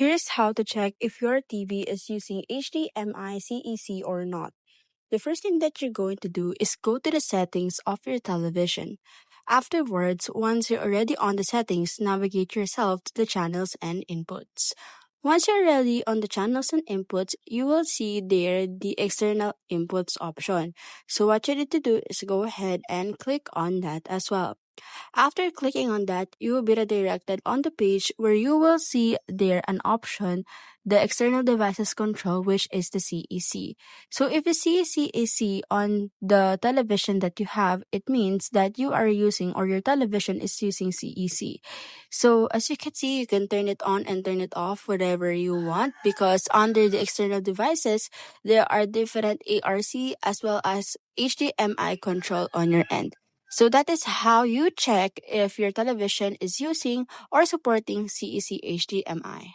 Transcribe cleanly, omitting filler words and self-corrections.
Here's how to check if your TV is using HDMI CEC or not. The first thing that you're going to do is go to the settings of your television. Afterwards, once you're already on the settings, navigate yourself to the channels and inputs. Once you're already on the channels and inputs, you will see there the external inputs option. So what you need to do is go ahead and click on that as well. After clicking on that, you will be redirected on the page where you will see there an option, the external devices control, which is the CEC. So if you see CEC on the television that you have, it means that you are using or your television is using CEC. So as you can see, you can turn it on and turn it off whatever you want, because under the external devices, there are different ARC as well as HDMI control on your end. So that is how you check if your television is using or supporting CEC HDMI.